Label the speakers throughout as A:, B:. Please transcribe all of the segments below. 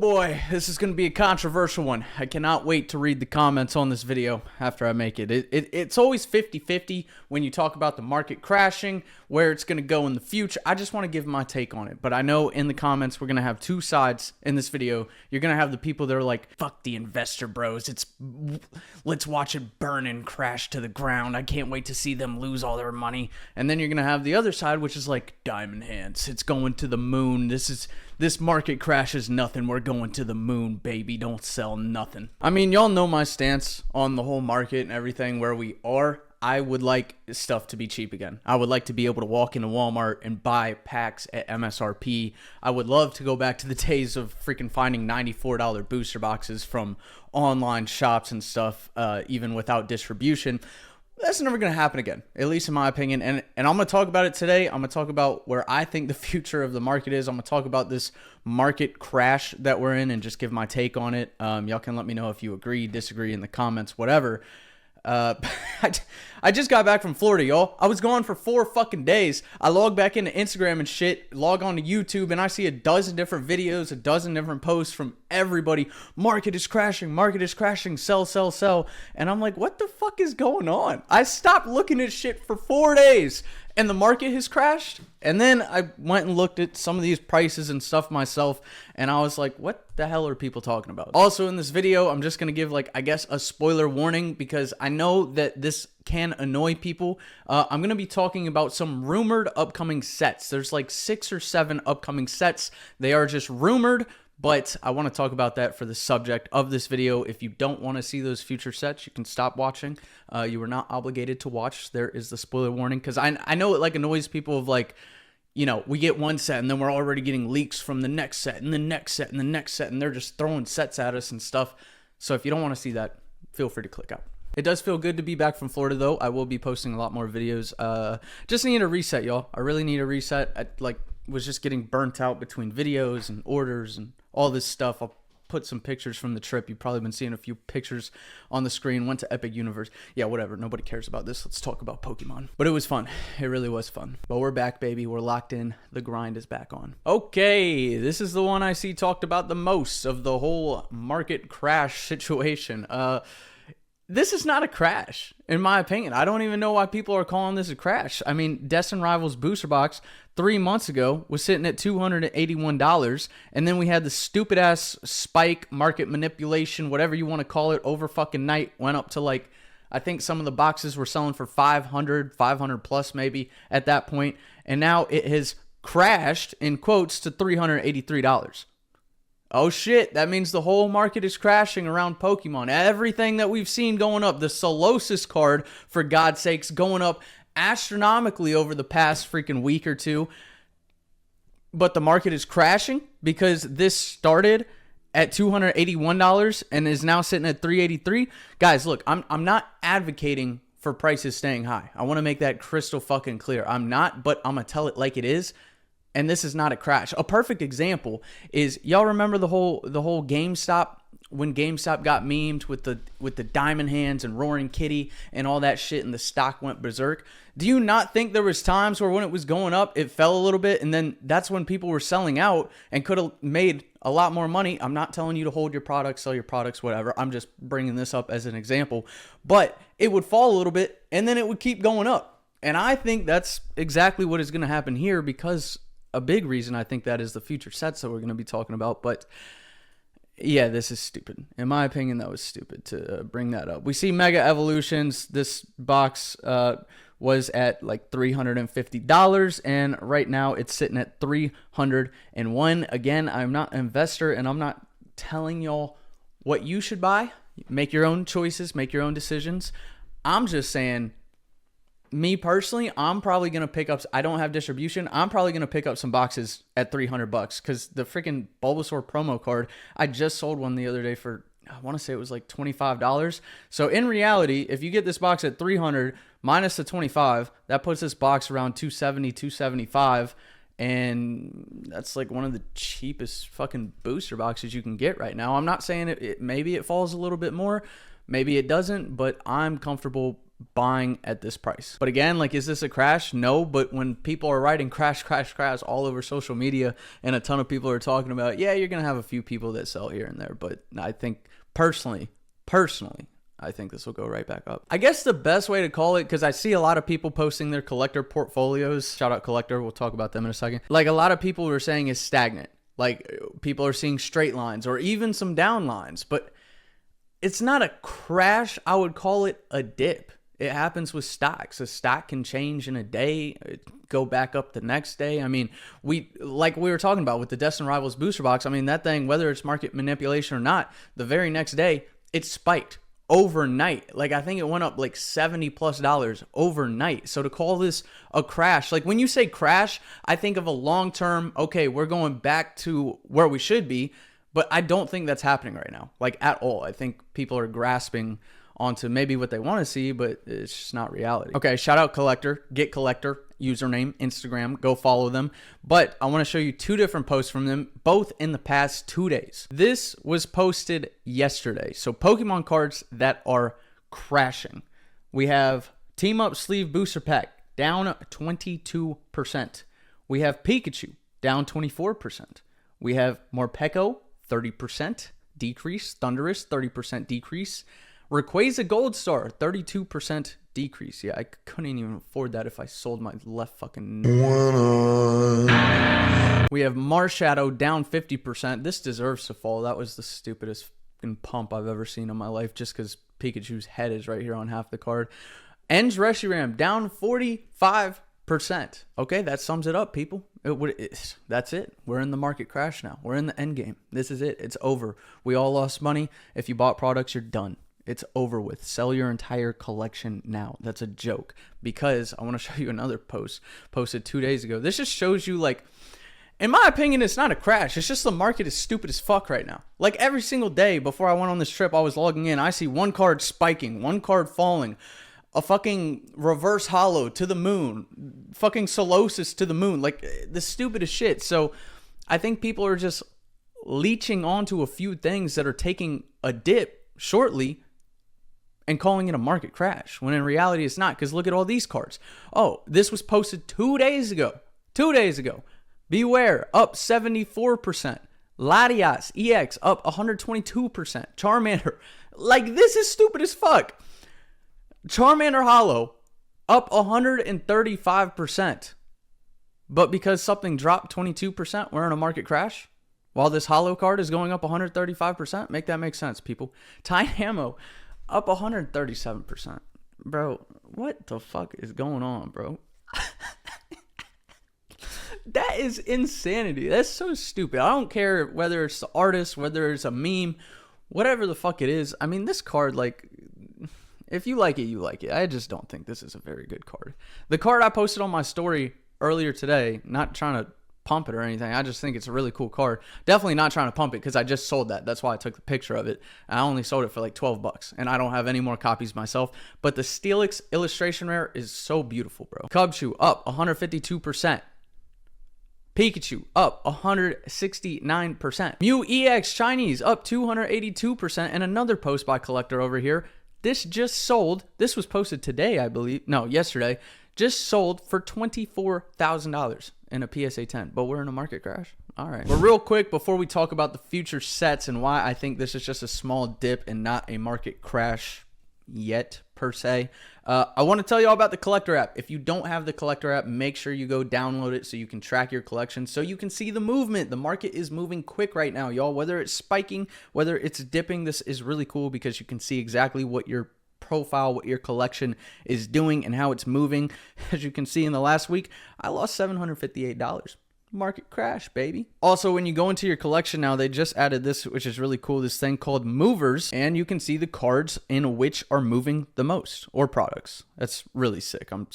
A: boy, this is going to be a controversial one. I cannot wait to read the comments on this video after I make it. It's always 50-50 when you talk about the market crashing, where it's going to go in the future. I just want to give my take on it. But I know in the comments we're going to have two sides in this video. You're going to have the people that are like, fuck the investor bros. Let's watch it burn and crash to the ground. I can't wait to see them lose all their money. And then you're going to have the other side, which is like, diamond hands. It's going to the moon. This market crash is nothing. We're going to the moon, baby. Don't sell nothing. I mean, y'all know my stance on the whole market and everything where we are. I would like stuff to be cheap again. I would like to be able to walk into Walmart and buy packs at MSRP. I would love to go back to the days of freaking finding $94 booster boxes from online shops and stuff, even without distribution. That's never going to happen again, at least in my opinion. And I'm going to talk about it today. I'm going to talk about where I think the future of the market is. I'm going to talk about this market crash that we're in and just give my take on it. Y'all can let me know if you agree, disagree in the comments, whatever. I just got back from Florida, y'all. I was gone for 4 fucking days. I log back into Instagram and shit, log on to YouTube, and I see a dozen different videos, a dozen different posts from everybody. Market is crashing, sell, sell, sell. And I'm like, what the fuck is going on? I stopped looking at shit for 4 days, and the market has crashed. And then I went and looked at some of these prices and stuff myself, and I was like, what the hell are people talking about? Also in this video, I'm just going to give, like, I guess a spoiler warning, because I know that this can annoy people. I'm going to be talking about some rumored upcoming sets. There's like 6 or 7 upcoming sets. They are just rumored, but I want to talk about that for the subject of this video. If you don't want to see those future sets, you can stop watching. You are not obligated to watch. There is the spoiler warning, because I know it like annoys people of like, you know, we get one set and then we're already getting leaks from the next set and the next set and the next set, and they're just throwing sets at us and stuff. So if you don't want to see that, feel free to click out. It does feel good to be back from Florida, though. I will be posting a lot more videos. Just need a reset, y'all. I really need a reset. I was just getting burnt out between videos and orders and all this stuff. I'll put some pictures from the trip. You've probably been seeing a few pictures on the screen. Went to Epic Universe. Yeah, whatever. Nobody cares about this. Let's talk about Pokemon. But it was fun. It really was fun. But we're back, baby. We're locked in. The grind is back on. Okay, this is the one I see talked about the most of the whole market crash situation. This is not a crash, in my opinion. I don't even know why people are calling this a crash. I mean, Destin Rivals Booster Box 3 months ago was sitting at $281, and then we had the stupid-ass spike, market manipulation, whatever you want to call it, over fucking night, went up to like, I think some of the boxes were selling for 500 plus maybe at that point, and now it has crashed, in quotes, to $383. Oh shit, that means the whole market is crashing around Pokemon. Everything that we've seen going up, the Solosis card, for God's sakes, going up astronomically over the past freaking week or two. But the market is crashing because this started at $281 and is now sitting at $383. Guys, look, I'm not advocating for prices staying high. I want to make that crystal fucking clear. I'm not, but I'm going to tell it like it is. And this is not a crash. A perfect example is, y'all remember the whole GameStop, when GameStop got memed with the diamond hands and roaring kitty and all that shit, and the stock went berserk? Do you not think there was times where when it was going up, it fell a little bit, and then that's when people were selling out and could have made a lot more money? I'm not telling you to hold your products, sell your products, whatever. I'm just bringing this up as an example. But it would fall a little bit, and then it would keep going up. And I think that's exactly what is going to happen here, because a big reason I think that is the future sets that we're going to be talking about. But yeah, this is stupid. In my opinion, that was stupid to bring that up. We see Mega Evolutions. This box was at like $350, and right now it's sitting at $301. Again, I'm not an investor, and I'm not telling y'all what you should buy. Make your own choices, make your own decisions. I'm just saying, me personally, I'm probably going to pick up, I don't have distribution, I'm probably going to pick up some boxes at $300 because the freaking Bulbasaur promo card, I just sold one the other day for, I want to say it was like $25. So in reality, if you get this box at $300 minus the $25, that puts this box around $270, $275, and that's like one of the cheapest fucking booster boxes you can get right now. I'm not saying maybe it falls a little bit more, maybe it doesn't, but I'm comfortable buying at this price. But again, like, is this a crash? No, but when people are writing crash, crash, crash all over social media and a ton of people are talking about, yeah, you're going to have a few people that sell here and there. But I think personally, I think this will go right back up. I guess the best way to call it, because I see a lot of people posting their collector portfolios. Shout out Collectr. We'll talk about them in a second. Like, a lot of people are saying is stagnant. Like, people are seeing straight lines or even some down lines. But it's not a crash. I would call it a dip. It happens with stocks. A stock can change in a day, go back up the next day. I mean, like we were talking about with the Destin Rivals booster box. I mean, that thing, whether it's market manipulation or not, the very next day, it spiked overnight. Like, I think it went up like $70+ overnight. So to call this a crash, like when you say crash, I think of a long-term, okay, we're going back to where we should be, but I don't think that's happening right now, like at all. I think people are grasping onto maybe what they want to see, but it's just not reality. Okay, shout out Collectr, get Collectr, username, Instagram, go follow them. But I want to show you two different posts from them, both in the past 2 days. This was posted yesterday. So Pokemon cards that are crashing. We have Team Up Sleeve Booster Pack down 22%. We have Pikachu down 24%. We have Morpeko 30% decrease, Thundurus 30% decrease. Rayquaza Gold Star, 32% decrease. Yeah, I couldn't even afford that if I sold my left fucking... We have Marshadow down 50%. This deserves to fall. That was the stupidest fucking pump I've ever seen in my life, just because Pikachu's head is right here on half the card. Enge Reshiram down 45%. Okay, that sums it up, people. That's it. We're in the market crash now. We're in the end game. This is it. It's over. We all lost money. If you bought products, you're done. It's over with. Sell your entire collection now. That's a joke. Because I want to show you another post posted 2 days ago. This just shows you, like, in my opinion, it's not a crash. It's just the market is stupid as fuck right now. Like, every single day before I went on this trip, I was logging in. I see one card spiking, one card falling, a fucking reverse hollow to the moon, fucking Solosis to the moon. Like, the stupidest shit. So I think people are just leeching onto a few things that are taking a dip shortly and calling it a market crash, when in reality it's not. Because look at all these cards. Oh, this was posted 2 days ago. 2 days ago. Beware, up 74%. Latias EX up 122%. Charmander, like, this is stupid as fuck. Charmander Hollow up 135%. But because something dropped 22%, we're in a market crash? While this Hollow card is going up 135%? Make that make sense, people. Tynamo up 137%. Bro, what the fuck is going on, bro? That is insanity. That's so stupid. I don't care whether it's the artist, whether it's a meme, whatever the fuck it is. I mean, this card, like, if you like it, you like it. I just don't think this is a very good card. The card I posted on my story earlier today, not trying to pump it or anything. I just think it's a really cool card. Definitely not trying to pump it because I just sold that. That's why I took the picture of it. I only sold it for like $12 and I don't have any more copies myself. But the Steelix illustration rare is so beautiful, bro. Cubchoo up 152%. Pikachu up 169%. Mew EX Chinese up 282%. And another post by Collectr over here. This just sold. This was posted today, I believe. No, yesterday. Just sold for $24,000 in a PSA 10. But we're in a market crash. All right. But real quick, before we talk about the future sets and why I think this is just a small dip and not a market crash yet, per se, I want to tell you all about the Collectr app. If you don't have the Collectr app, make sure you go download it so you can track your collection, so you can see the movement. The market is moving quick right now, y'all. Whether it's spiking, whether it's dipping, this is really cool because you can see exactly what your profile, what your collection is doing and how it's moving. As you can see in the last week, I lost $758. Market crash, baby. Also, when you go into your collection now, they just added this, which is really cool, this thing called movers, and you can see the cards in which are moving the most, or products. That's really sick. I'm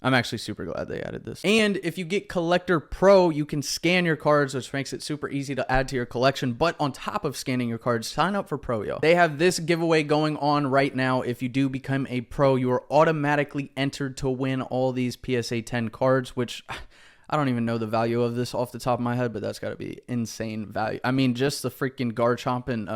A: actually super glad they added this. And if you get Collectr Pro, you can scan your cards, which makes it super easy to add to your collection. But on top of scanning your cards, sign up for Pro, yo. They have this giveaway going on right now. If you do become a Pro, you are automatically entered to win all these PSA 10 cards, which I don't even know the value of this off the top of my head, but that's got to be insane value. I mean, just the freaking Garchomp and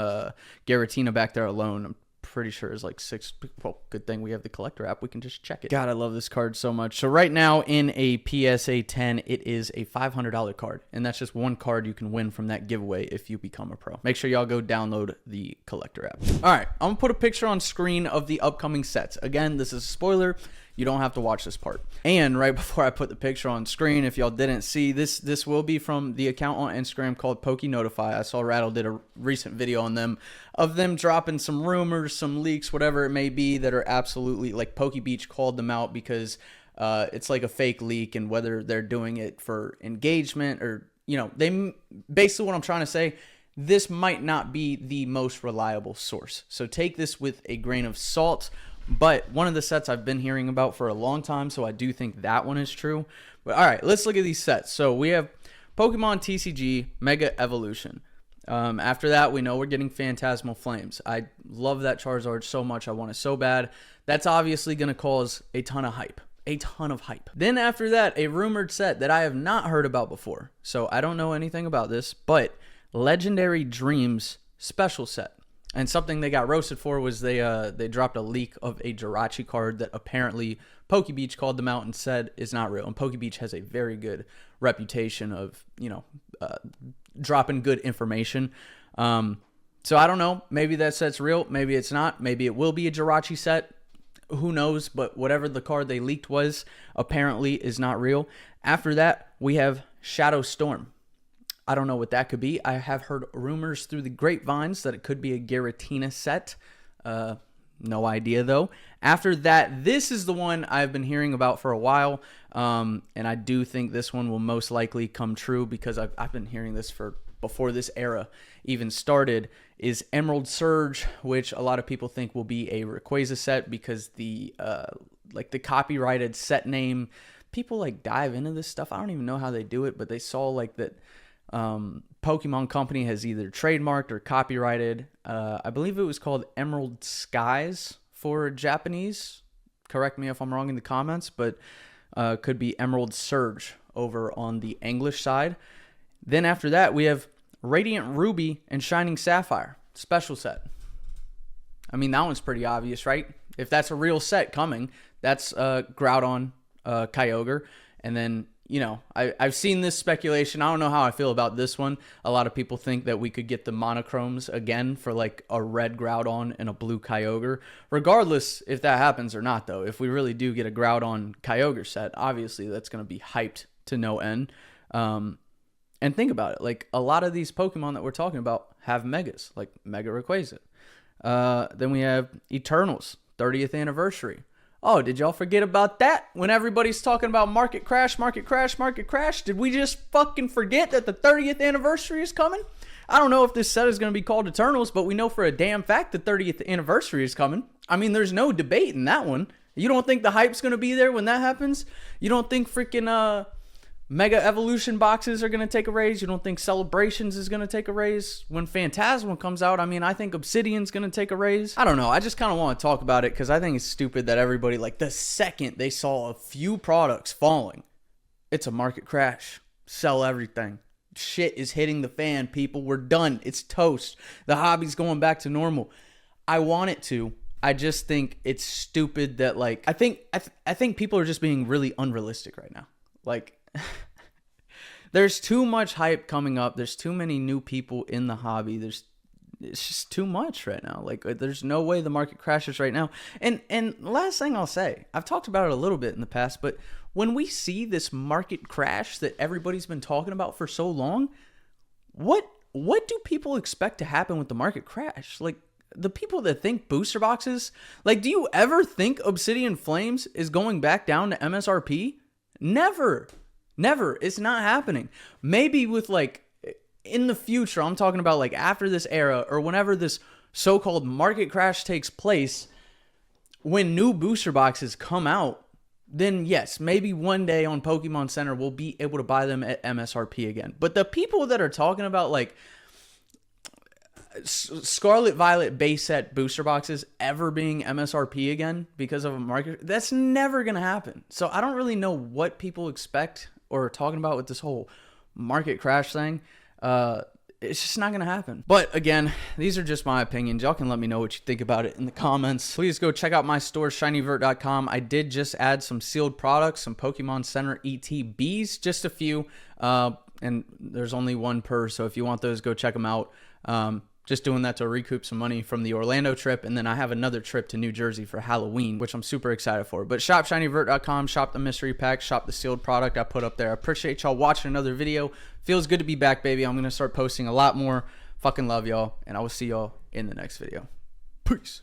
A: Giratina back there alone, I'm pretty sure is like 6. Well, good thing we have the Collectr app. We can just check it. God, I love this card so much. So right now in a PSA 10, it is a $500 card. And that's just one card you can win from that giveaway if you become a pro. Make sure y'all go download the Collectr app. All right, I'm going to put a picture on screen of the upcoming sets. Again, this is a spoiler. You don't have to watch this part. And right before I put the picture on screen, if y'all didn't see, this will be from the account on Instagram called PokeNotify. I saw Rattle did a recent video on them, of them dropping some rumors, some leaks, whatever it may be, that are absolutely, like PokeBeach called them out because it's like a fake leak, and whether they're doing it for engagement or, you know, they basically, what I'm trying to say, this might not be the most reliable source. So take this with a grain of salt. But one of the sets I've been hearing about for a long time, so I do think that one is true. But all right, let's look at these sets. So we have Pokemon TCG Mega Evolution. After that, we know we're getting Phantasmal Flames. I love that Charizard so much. I want it so bad. That's obviously going to cause a ton of hype. A ton of hype. Then after that, a rumored set that I have not heard about before. So I don't know anything about this, but Legendary Dreams special set. And something they got roasted for was they dropped a leak of a Jirachi card that apparently PokeBeach called them out and said is not real. And PokeBeach has a very good reputation of, you know, dropping good information. So I don't know. Maybe that set's real. Maybe it's not. Maybe it will be a Jirachi set. Who knows? But whatever the card they leaked was, apparently is not real. After that, we have Shadow Storm. I don't know what that could be. I have heard rumors through the grapevines that it could be a Giratina set. No idea, though. After that, this is the one I've been hearing about for a while, and I do think this one will most likely come true because I've been hearing this for before this era even started, is Emerald Surge, which a lot of people think will be a Rayquaza set because the like the copyrighted set name, people like dive into this stuff. I don't even know how they do it, but they saw like that Pokemon Company has either trademarked or copyrighted. I believe it was called Emerald Skies for Japanese. Correct me if I'm wrong in the comments, but could be Emerald Surge over on the English side. Then after that, we have Radiant Ruby and Shining Sapphire special set. I mean, that one's pretty obvious, right? If that's a real set coming, that's Groudon, Kyogre, and then, you know, I've seen this speculation. I don't know how I feel about this one. A lot of people think that we could get the monochromes again for like a red Groudon and a blue Kyogre. Regardless if that happens or not, though, if we really do get a Groudon Kyogre set, obviously that's going to be hyped to no end. And think about it. Like, a lot of these Pokemon that we're talking about have Megas, like Mega Rayquaza. Then we have Eternals, 30th anniversary. Oh, did y'all forget about that? When everybody's talking about market crash, market crash, market crash, did we just fucking forget that the 30th anniversary is coming? I don't know if this set is going to be called Eternals, but we know for a damn fact the 30th anniversary is coming. I mean, there's no debate in that one. You don't think the hype's going to be there when that happens? You don't think freaking Mega Evolution boxes are going to take a raise? You don't think Celebrations is going to take a raise? When Phantasmal comes out, I mean, I think Obsidian's going to take a raise. I don't know. I just kind of want to talk about it because I think it's stupid that everybody, like, the second they saw a few products falling, it's a market crash. Sell everything. Shit is hitting the fan, people. We're done. It's toast. The hobby's going back to normal. I want it to. I just think it's stupid that, like, I think people are just being really unrealistic right now. Like, there's too much hype coming up. There's too many new people in the hobby. It's just too much right now. Like, there's no way the market crashes right now. And last thing I'll say, I've talked about it a little bit in the past, but when we see this market crash that everybody's been talking about for so long, what do people expect to happen with the market crash? Like, the people that think booster boxes, like, do you ever think Obsidian Flames is going back down to MSRP? Never. It's not happening. Maybe with, like, in the future, I'm talking about, like, after this era or whenever this so-called market crash takes place, when new booster boxes come out, then yes, maybe one day on Pokemon Center we'll be able to buy them at MSRP again. But the people that are talking about, like, Scarlet Violet base set booster boxes ever being MSRP again because of a market, that's never going to happen. So I don't really know what people expect or are talking about with this whole market crash thing. it's just not gonna happen. But again, these are just my opinions. Y'all can let me know what you think about it in the comments. Please go check out my store, shinyvert.com. I did just add some sealed products, some Pokemon Center ETBs, just a few, and there's only one per, so if you want those, go check them out. Just doing that to recoup some money from the Orlando trip, and then I have another trip to New Jersey for Halloween, which I'm super excited for. But shop shinyvert.com, shop the mystery pack, shop the sealed product I put up there. I appreciate y'all watching another video. Feels good to be back, baby. I'm gonna start posting a lot more. Fucking love y'all, and I will see y'all in the next video. Peace.